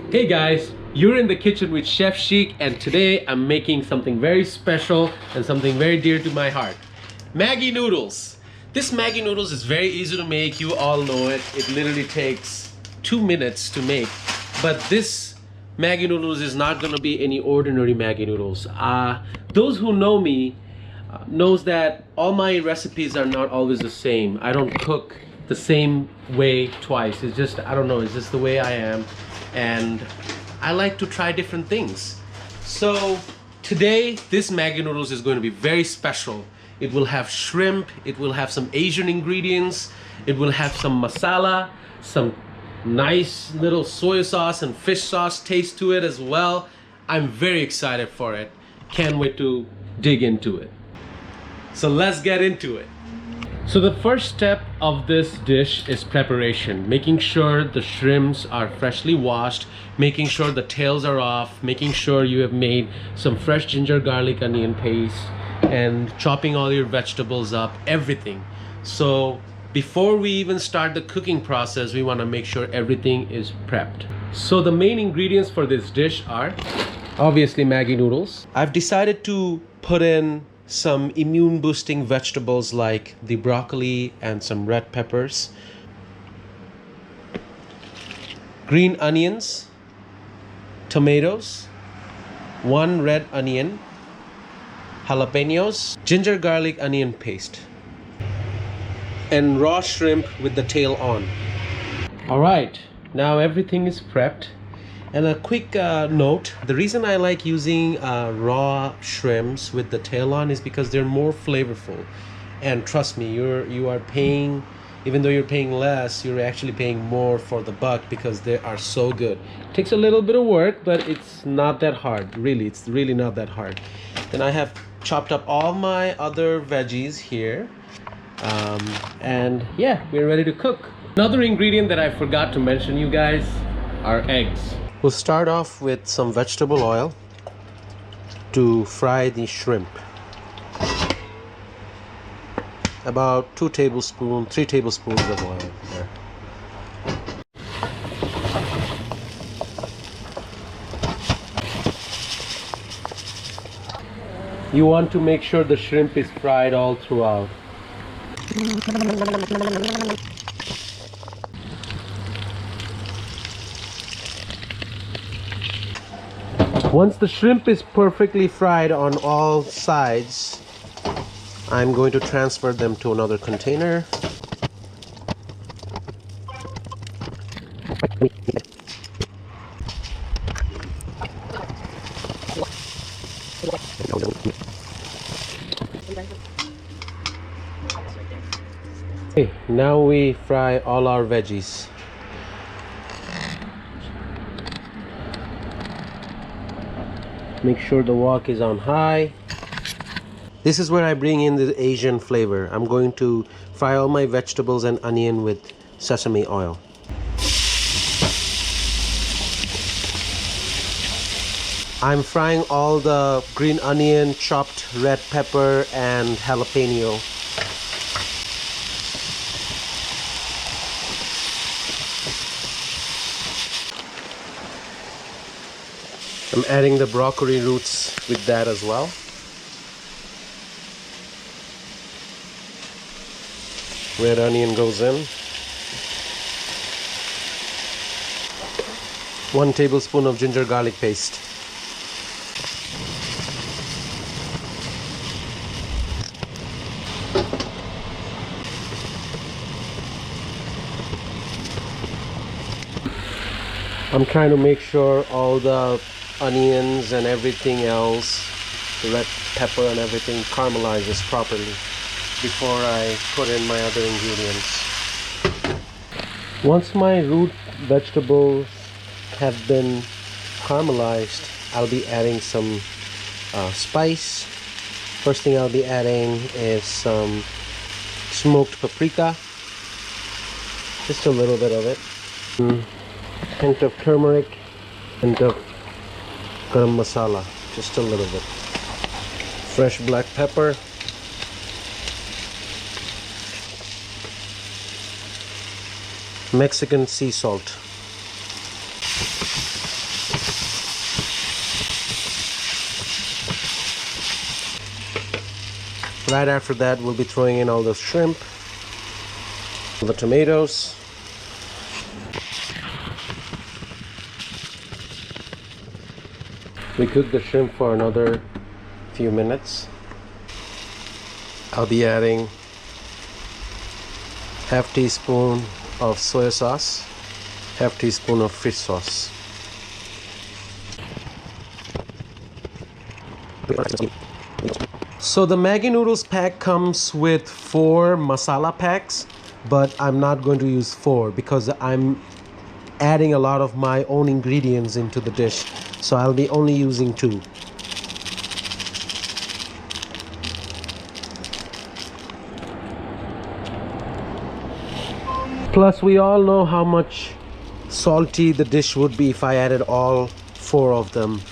Hey guys, you're in the kitchen with Chef Chic, and today I'm making something very special and something very dear to my heart. Maggi noodles. This Maggi noodles is very easy to make. You all know it. It literally takes 2 minutes to make. But this Maggi noodles is not gonna be any ordinary Maggi noodles. Those who know me knows that all my recipes are not always the same. I don't cook the same way twice. It's just, I don't know, it's just the way I am. And I like to try different things. So today, this Maggi noodles is going to be very special. It will have shrimp, it will have some Asian ingredients, it will have some masala, some nice little soy sauce and fish sauce taste to it as well. I'm very excited for it. Can't wait to dig into it. So let's get into it. So the first step of this dish is preparation, making sure the shrimps are freshly washed, making sure the tails are off, making sure you have made some fresh ginger garlic onion paste, and chopping all your vegetables up, everything. So before we even start the cooking process, we want to make sure everything is prepped. So the main ingredients for this dish are obviously Maggi noodles. I've decided to put in some immune boosting vegetables like the broccoli and some red peppers, green onions, tomatoes, 1 red onion, jalapenos, ginger garlic onion paste, and raw shrimp with the tail on. All right, now everything is prepped. And a quick note, the reason I like using raw shrimps with the tail on is because they're more flavorful. And trust me, you are paying, even though you're paying less, you're actually paying more for the buck because they are so good. It takes a little bit of work, but it's not that hard. Really, it's really not that hard. Then I have chopped up all my other veggies here. And yeah, we're ready to cook. Another ingredient that I forgot to mention, you guys, are eggs. We'll start off with some vegetable oil to fry the shrimp. About 3 tablespoons of oil there. You want to make sure the shrimp is fried all throughout. Once the shrimp is perfectly fried on all sides, I'm going to transfer them to another container. Okay, now we fry all our veggies. Make sure the wok is on high. This is where I bring in the Asian flavor. I'm going to fry all my vegetables and onion with sesame oil. I'm frying all the green onion, chopped red pepper, and jalapeno. I'm adding the broccoli roots with that as well. Red onion goes in. 1 tablespoon of ginger garlic paste. I'm trying to make sure all the onions and everything else, the red pepper and everything, caramelizes properly before I put in my other ingredients. Once my root vegetables have been caramelized, I'll be adding some spice. First thing I'll be adding is some smoked paprika, just a little bit of it, hint of turmeric, hint of garam masala, just a little bit, fresh black pepper, Mexican sea salt. Right after that, we'll be throwing in all the shrimp, the tomatoes. We cook the shrimp for another few minutes. I'll be adding half teaspoon of soy sauce, half teaspoon of fish sauce. So the Maggi noodles pack comes with 4 masala packs, but I'm not going to use 4 because I'm adding a lot of my own ingredients into the dish. So I'll be only using 2. Plus we all know how much salty the dish would be if I added all 4 of them.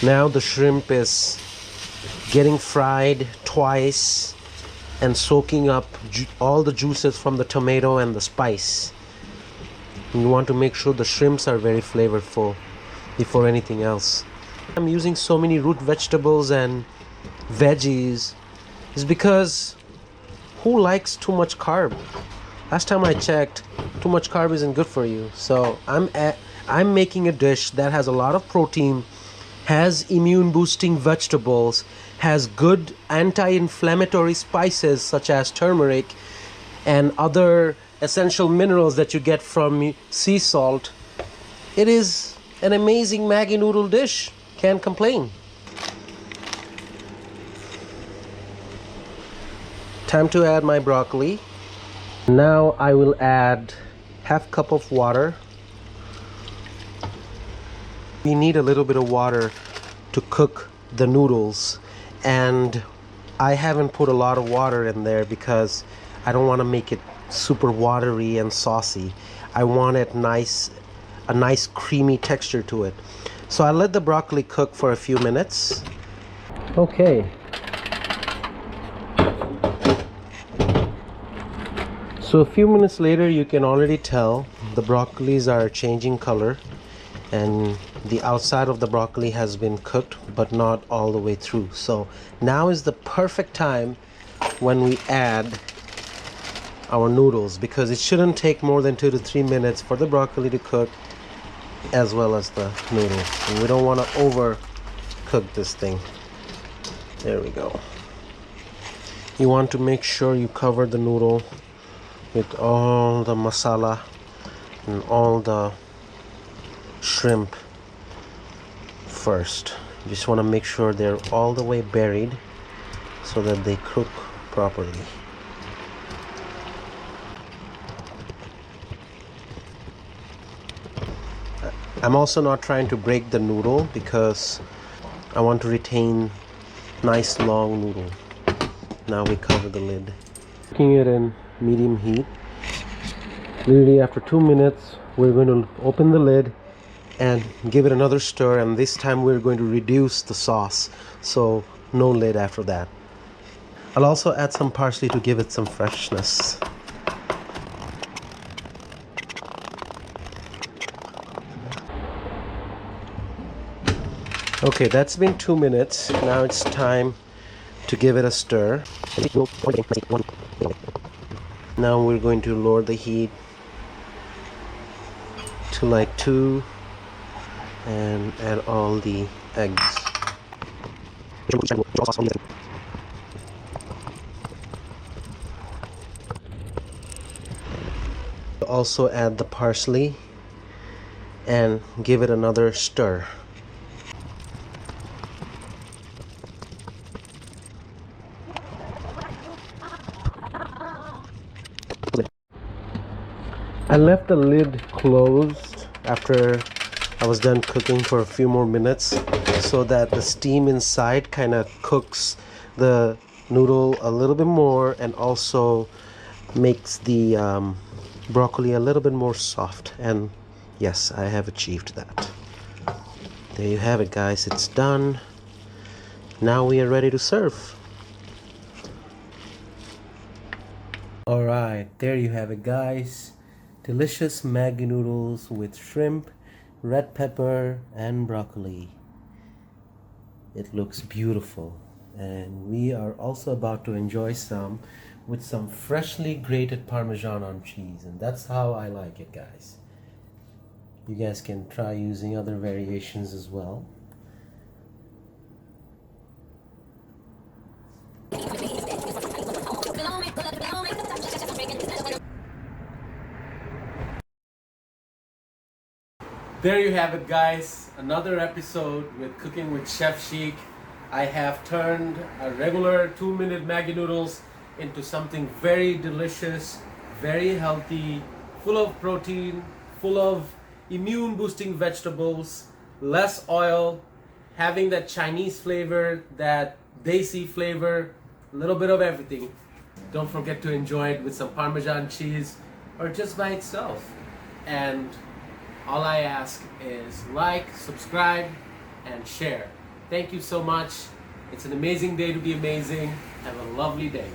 Now the shrimp is getting fried twice and soaking up all the juices from the tomato and the spice. You want to make sure the shrimps are very flavorful before anything else. I'm using so many root vegetables and veggies is because who likes too much carb? Last time I checked, too much carb isn't good for you. So I'm making a dish that has a lot of protein, has immune boosting vegetables, has good anti-inflammatory spices such as turmeric and other essential minerals that you get from sea salt. It is an amazing Maggi noodle dish. Can't complain. Time to add my broccoli. Now I will add half cup of water. We need a little bit of water to cook the noodles, and I haven't put a lot of water in there because I don't want to make it super watery and saucy. I want it a nice creamy texture to it. So I let the broccoli cook for a few minutes. Okay. So a few minutes later, you can already tell the broccolis are changing color and the outside of the broccoli has been cooked but not all the way through. So now is the perfect time when we add our noodles, because it shouldn't take more than 2 to 3 minutes for the broccoli to cook as well as the noodles. And we don't want to overcook this thing. There we go. You want to make sure you cover the noodle with all the masala and all the shrimp first. You just want to make sure they're all the way buried so that they cook properly. I'm also not trying to break the noodle because I want to retain nice long noodle. Now we cover the lid. Cooking it in medium heat. Literally after 2 minutes, we're going to open the lid and give it another stir, and this time we're going to reduce the sauce, so no lid after that. I'll also add some parsley to give it some freshness. Okay, that's been 2 minutes. Now it's time to give it a stir. Now we're going to lower the heat to like 2 and add all the eggs. Also add the parsley and give it another stir. I left the lid closed after I was done cooking for a few more minutes so that the steam inside kind of cooks the noodle a little bit more and also makes the broccoli a little bit more soft. And yes, I have achieved that. There you have it, guys. It's done. Now we are ready to serve. Alright, there you have it, guys. Delicious Maggi noodles with shrimp, red pepper, and broccoli. It looks beautiful. And we are also about to enjoy some with some freshly grated Parmesan on cheese. And that's how I like it, guys. You guys can try using other variations as well. There you have it, guys. Another episode with Cooking with Chef Chic. I have turned a regular 2-minute Maggi noodles into something very delicious, very healthy, full of protein, full of immune boosting vegetables, less oil, having that Chinese flavor, that desi flavor, a little bit of everything. Don't forget to enjoy it with some Parmesan cheese or just by itself. And all I ask is like, subscribe, and share. Thank you so much. It's an amazing day to be amazing. Have a lovely day.